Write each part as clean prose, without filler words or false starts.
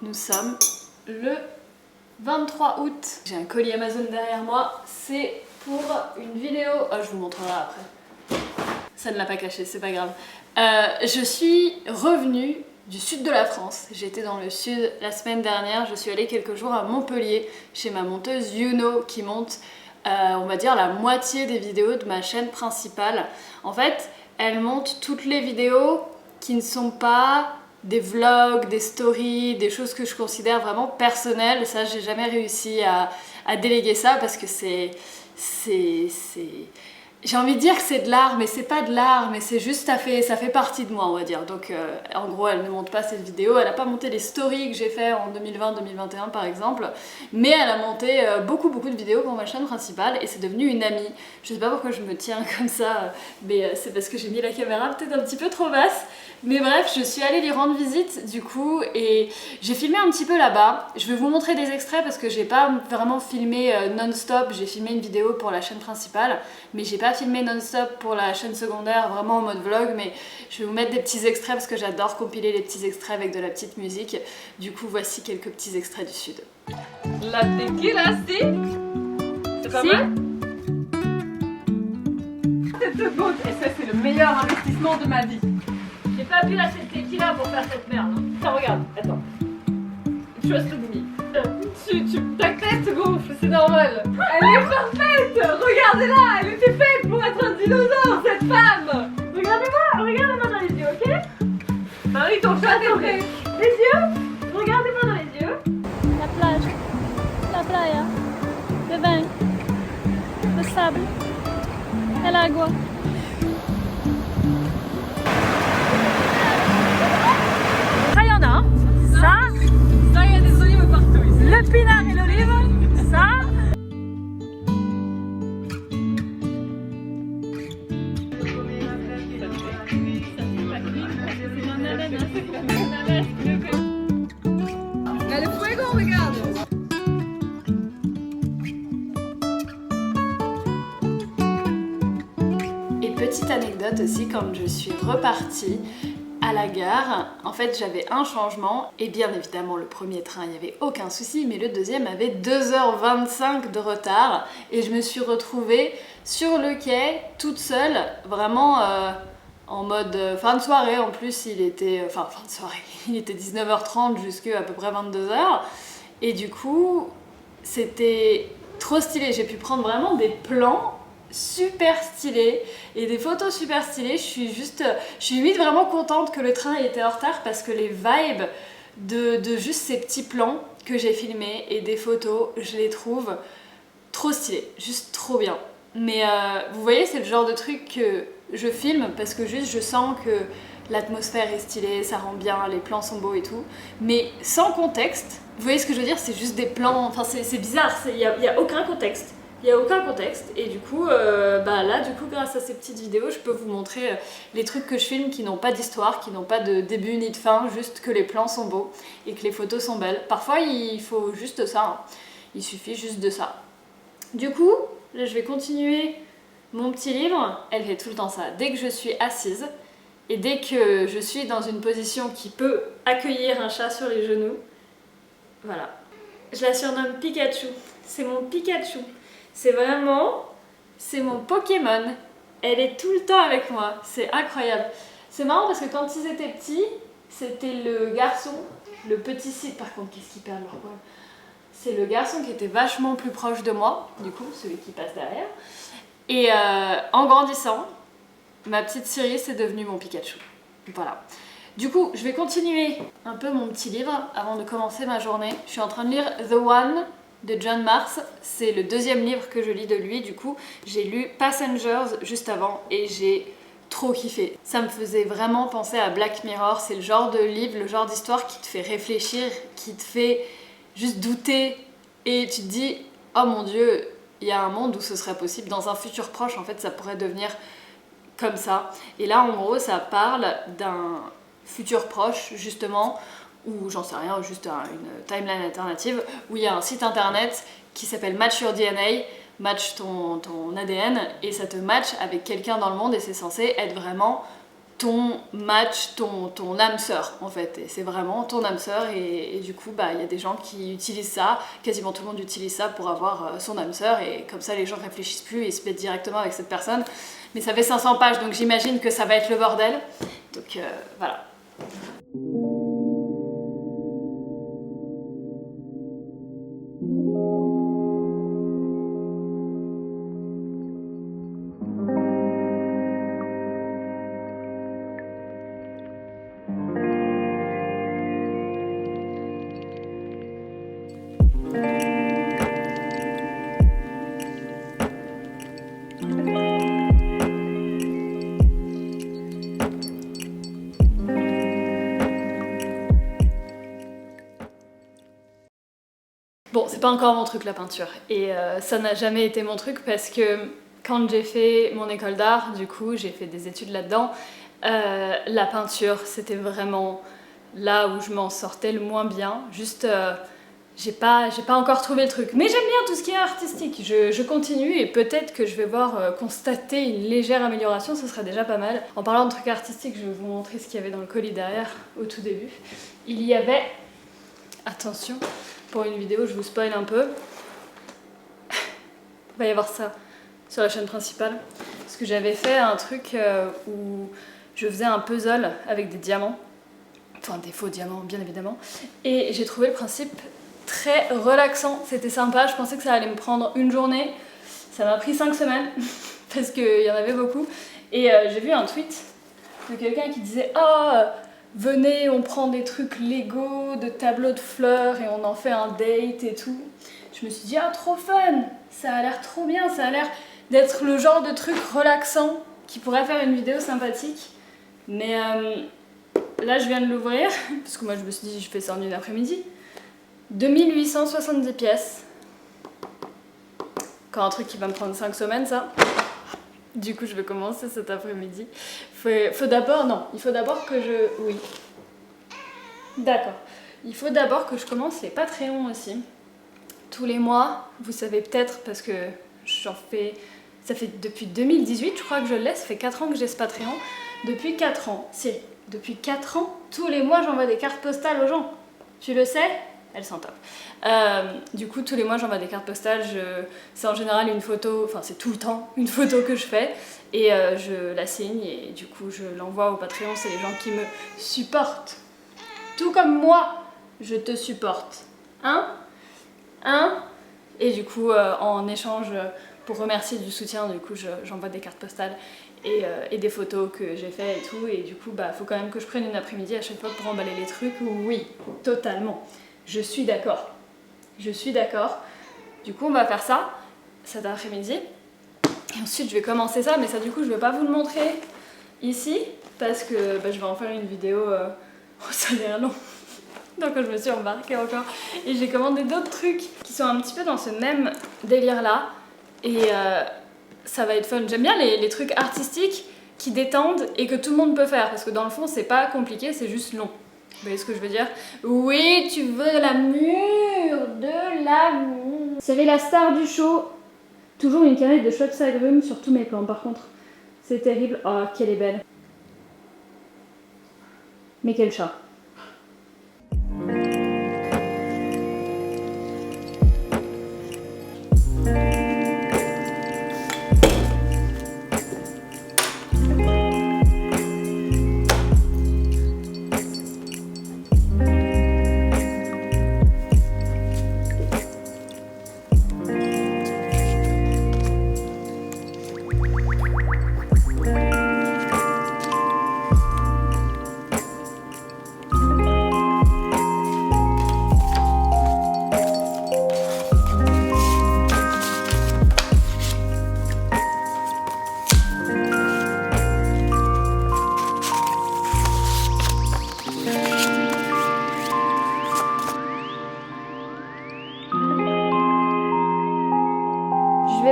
Nous sommes le 23 août. J'ai un colis Amazon derrière moi. C'est pour une vidéo... Oh, je vous montrerai après. Ça ne l'a pas caché, c'est pas grave. Je suis revenue du sud de la France. J'étais dans le sud la semaine dernière. Je suis allée quelques jours à Montpellier chez ma monteuse Yuno qui monte, on va dire, la moitié des vidéos de ma chaîne principale. En fait, elle monte toutes les vidéos qui ne sont pas des vlogs, des stories, des choses que je considère vraiment personnelles. Ça, j'ai jamais réussi à déléguer ça parce que c'est... J'ai envie de dire que c'est de l'art, mais c'est pas de l'art, mais c'est juste, ça fait partie de moi, on va dire. Donc en gros, elle ne monte pas cette vidéo, elle n'a pas monté les stories que j'ai fait en 2020-2021 par exemple, mais elle a monté beaucoup de vidéos pour ma chaîne principale et c'est devenu une amie. Je sais pas pourquoi je me tiens comme ça, mais c'est parce que j'ai mis la caméra peut-être un petit peu trop basse. Mais bref, je suis allée lui rendre visite du coup et j'ai filmé un petit peu là-bas. Je vais vous montrer des extraits parce que j'ai pas vraiment filmé non-stop. J'ai filmé une vidéo pour la chaîne principale, mais j'ai pas filmé non-stop pour la chaîne secondaire, vraiment en mode vlog. Mais je vais vous mettre des petits extraits parce que j'adore compiler les petits extraits avec de la petite musique. Du coup, voici quelques petits extraits du sud. La tequila, si? C'est pas mal? Cette goutte, et ça c'est le meilleur investissement de ma vie. J'ai pas pu lâcher le tequila pour faire cette merde. Tiens, regarde, attends. Trust me. Ta tête gonfle, c'est normal. Elle est parfaite. Regardez-la, elle était faite pour être un dinosaure, cette femme. Regardez-moi dans les yeux, ok? Marie, ton chat est prêt. Les yeux? Regardez-moi dans les yeux. La plage, la playa, le vin, le sable, el agua. Ça y en a, ça il y a des olives partout ici. le pinard et l'olive, ça. Elle est fuego, regarde. Et petite anecdote aussi, quand je suis repartie à la gare, en fait j'avais un changement et bien évidemment le premier train il n'y avait aucun souci, mais le deuxième avait 2h25 de retard et je me suis retrouvée sur le quai toute seule, vraiment en mode fin de soirée. En plus il était, fin de soirée, il était 19h30 jusqu'à peu près 22h et du coup c'était trop stylé. J'ai pu prendre vraiment des plans super stylé et des photos super stylées. Je suis limite vraiment contente que le train ait été en retard parce que les vibes de juste ces petits plans que j'ai filmés et des photos, je les trouve trop stylés, juste trop bien. Mais vous voyez, c'est le genre de truc que je filme parce que juste je sens que l'atmosphère est stylée, ça rend bien, les plans sont beaux et tout, mais sans contexte. Vous voyez ce que je veux dire? C'est juste des plans, enfin c'est bizarre, il y a aucun contexte. Il n'y a aucun contexte et du coup, là, grâce à ces petites vidéos, je peux vous montrer les trucs que je filme qui n'ont pas d'histoire, qui n'ont pas de début ni de fin, juste que les plans sont beaux et que les photos sont belles. Parfois, il faut juste ça, hein. Il suffit juste de ça. Du coup, là, je vais continuer mon petit livre. Elle fait tout le temps ça. Dès que je suis assise et dès que je suis dans une position qui peut accueillir un chat sur les genoux, voilà. Je la surnomme Pikachu. C'est mon Pikachu. C'est mon Pokémon. Elle est tout le temps avec moi, c'est incroyable. C'est marrant parce que quand ils étaient petits, c'était le garçon, le petit Sid, par contre qu'est-ce qu'ils perdent leur poil. C'est le garçon qui était vachement plus proche de moi, du coup, celui qui passe derrière. Et en grandissant, ma petite Siri c'est devenu mon Pikachu. Voilà. Du coup, je vais continuer un peu mon petit livre avant de commencer ma journée. Je suis en train de lire The One de John Marrs, c'est le deuxième livre que je lis de lui. Du coup j'ai lu Passengers juste avant et j'ai trop kiffé. Ça me faisait vraiment penser à Black Mirror, c'est le genre de livre, le genre d'histoire qui te fait réfléchir, qui te fait juste douter et tu te dis oh mon dieu, il y a un monde où ce serait possible, dans un futur proche en fait ça pourrait devenir comme ça. Et là en gros ça parle d'un futur proche justement, ou j'en sais rien, juste une timeline alternative, où il y a un site internet qui s'appelle Match Your DNA, match ton ADN, et ça te match avec quelqu'un dans le monde, et c'est censé être vraiment ton match, ton âme sœur en fait, et c'est vraiment ton âme sœur, et du coup bah il y a des gens qui utilisent ça, quasiment tout le monde utilise ça pour avoir son âme sœur, et comme ça les gens réfléchissent plus et se mettent directement avec cette personne. Mais ça fait 500 pages, donc j'imagine que ça va être le bordel, donc voilà. Bon, c'est pas encore mon truc la peinture, et ça n'a jamais été mon truc parce que quand j'ai fait mon école d'art, du coup j'ai fait des études là-dedans, la peinture c'était vraiment là où je m'en sortais le moins bien, juste j'ai pas encore trouvé le truc, mais j'aime bien tout ce qui est artistique, je continue et peut-être que je vais voir constater une légère amélioration, ce serait déjà pas mal. En parlant de trucs artistiques, je vais vous montrer ce qu'il y avait dans le colis derrière au tout début. Il y avait, attention, pour une vidéo, je vous spoil un peu. Il va y avoir ça sur la chaîne principale. Parce que j'avais fait un truc où je faisais un puzzle avec des diamants. Enfin, des faux diamants, bien évidemment. Et j'ai trouvé le principe très relaxant. C'était sympa. Je pensais que ça allait me prendre une journée. Ça m'a pris 5 semaines. Parce qu'il y en avait beaucoup. Et j'ai vu un tweet de quelqu'un qui disait « Ah, venez, on prend des trucs Lego, de tableaux de fleurs et on en fait un date et tout. » Je me suis dit, ah, trop fun, ça a l'air trop bien, ça a l'air d'être le genre de truc relaxant qui pourrait faire une vidéo sympathique. Mais là, je viens de l'ouvrir, parce que moi, je me suis dit, je fais ça en une après-midi. 2870 pièces. Encore un truc qui va me prendre 5 semaines, ça. Du coup, je vais commencer cet après-midi. Il faut d'abord que je... Oui. D'accord. Il faut d'abord que je commence les Patreons aussi. Tous les mois, vous savez peut-être, parce que j'en fais... Ça fait depuis 2018, je crois que je le laisse. Ça fait 4 ans que j'ai ce Patreon. Depuis 4 ans. Cyril, depuis 4 ans, tous les mois, j'envoie des cartes postales aux gens. Tu le sais ? Elles sont top. Du coup, tous les mois, j'envoie des cartes postales. C'est en général une photo, enfin c'est tout le temps une photo que je fais. Et je la signe et du coup, je l'envoie au Patreon. C'est les gens qui me supportent. Tout comme moi, je te supporte. Hein ? Et du coup, en échange, pour remercier du soutien, du coup, j'envoie des cartes postales et des photos que j'ai fait et tout. Et du coup, bah, faut quand même que je prenne une après-midi à chaque fois pour emballer les trucs. Oui, totalement. Je suis d'accord. Je suis d'accord. Du coup, on va faire ça cet après-midi. Et ensuite, je vais commencer ça, mais ça, du coup, je vais pas vous le montrer ici parce que bah, je vais en faire une vidéo ça a l'air long. Donc je me suis embarquée encore. Et j'ai commandé d'autres trucs qui sont un petit peu dans ce même délire-là. Et ça va être fun. J'aime bien les trucs artistiques qui détendent et que tout le monde peut faire. Parce que dans le fond, c'est pas compliqué, c'est juste long. Vous voyez ce que je veux dire? Oui, tu veux de l'amour, de l'amour. C'est la star du show. Toujours une canette de Schweppes agrumes sur tous mes plans, par contre. C'est terrible. Oh, qu'elle est belle. Mais quel chat.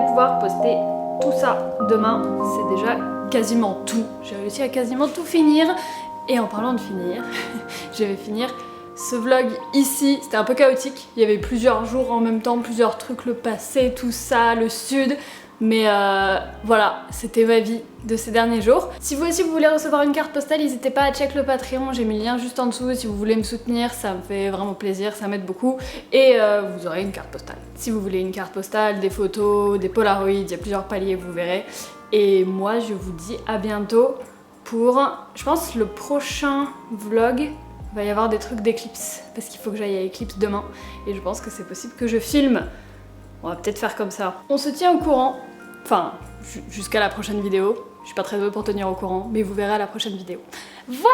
Pouvoir poster tout ça demain, c'est déjà quasiment tout. J'ai réussi à quasiment tout finir. Et en parlant de finir, je vais finir ce vlog ici. C'était un peu chaotique, il y avait plusieurs jours en même temps, plusieurs trucs, le passé, tout ça, le sud. Mais voilà, c'était ma vie de ces derniers jours. Si vous aussi vous voulez recevoir une carte postale, n'hésitez pas à check le Patreon, j'ai mis le lien juste en dessous. Si vous voulez me soutenir, ça me fait vraiment plaisir, ça m'aide beaucoup. Et vous aurez une carte postale. Si vous voulez une carte postale, des photos, des Polaroids, il y a plusieurs paliers, vous verrez. Et moi, je vous dis à bientôt pour, je pense, le prochain vlog. Il va y avoir des trucs d'éclipse, parce qu'il faut que j'aille à Eclipse demain. Et je pense que c'est possible que je filme. On va peut-être faire comme ça. On se tient au courant, enfin jusqu'à la prochaine vidéo. Je suis pas très douée pour tenir au courant, mais vous verrez à la prochaine vidéo. Voilà!